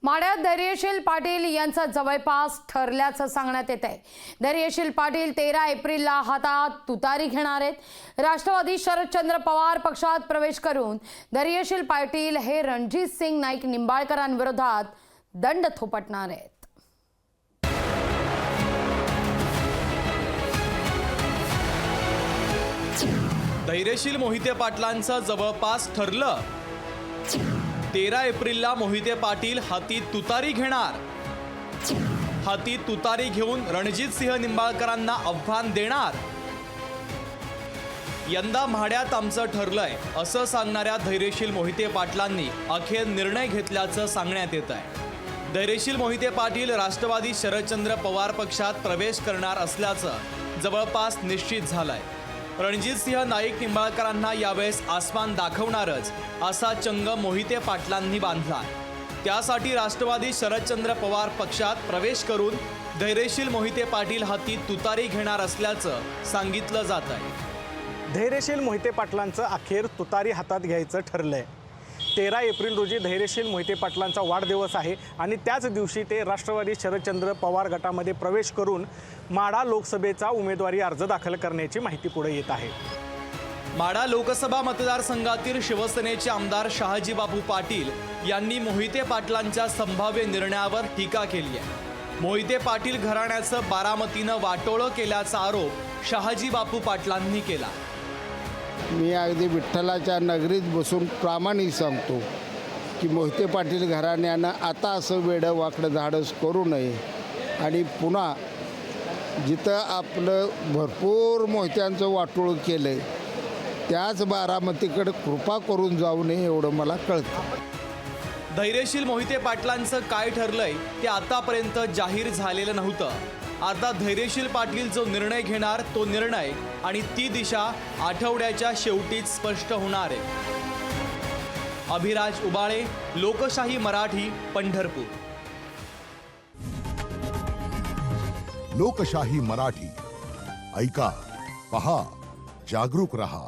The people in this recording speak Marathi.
माढ्यात धैर्यशील पाटील यांचा जवळपास ठरल्याचं सांगण्यात येत आहे। धैर्यशील पाटील 13 एप्रिलला हातात तुतारी घेणार आहेत। राष्ट्रवादी शरदचंद्र पवार पक्षात प्रवेश करून धैर्यशील पाटील हे रणजित सिंग नाईक निंबाळकरांविरोधात दंड थोपटणार आहेत। धैर्यशील मोहिते पाटलांचं जवळपास ठरलं। 13 एप्रिलला मोहिते पाटील हाती तुतारी घेणार। हाती तुतारी घेऊन रणजित सिंह निंबाळकरांना आव्हान देणार। यंदा माढ्यात आमचं ठरलंय असं सांगणाऱ्या धैर्यशील मोहिते पाटलांनी अखेर निर्णय घेतल्याचं सांगण्यात येत आहे। धैर्यशील मोहिते पाटील राष्ट्रवादी शरदचंद्र पवार पक्षात प्रवेश करणार असल्याचं जवळपास निश्चित झालंय। रणजित सिंह नाईक निंबाळकरांना यावेळेस आसमान दाखवणारच असा चंग मोहिते पाटलांनी बांधला। त्यासाठी राष्ट्रवादी शरदचंद्र पवार पक्षात प्रवेश करून धैर्यशील मोहिते पाटील हाती तुतारी घेणार असल्याचं सांगितलं जात आहे। धैर्यशील मोहिते पाटलांचं अखेर तुतारी हातात घ्यायचं ठरलंय। 13 एप्रिल रोजी धैर्यशील मोहिते पाटलांचा वाढदिवस आहे आणि त्याच दिवशी ते राष्ट्रवादी शरदचंद्र पवार गटामध्ये प्रवेश करून माढा लोकसभेचा उमेदवारी अर्ज दाखल करण्याची माहिती पुढे येत आहे। माढा लोकसभा मतदारसंघातील शिवसेनेचे आमदार शहाजी बापू पाटील यांनी मोहिते पाटलांच्या संभाव्य निर्णयावर टीका केली आहे। मोहिते पाटील घराण्याचं बारामतीनं वाटोळं केल्याचा आरोप शहाजी बापू पाटलांनी केला। मी अगदी विठ्ठलाच्या नगरीत बसून प्रामाणिक सांगतो की मोहिते पाटील घराण्यानं आता असं वेडं वाकडं धाडस करू नये आणि पुन्हा जिथं आपलं भरपूर मोहित्यांचं वाटोळ केलं आहे त्याच बारामतीकडे कृपा करून जाऊ नये एवढं मला कळतं। धैर्यशील मोहिते पाटलांचं काय ठरलंय ते आतापर्यंत जाहीर झालेलं नव्हतं। आता धैर्यशील पाटील जो निर्णय घेणार तो निर्णय आणि ती दिशा आठवड्याच्या शेवटीच स्पष्ट होणार आहे। अभिराज उबाळे, लोकशाही मराठी, पंढरपूर। लोकशाही मराठी ऐका, पहा, जागरूक रहा।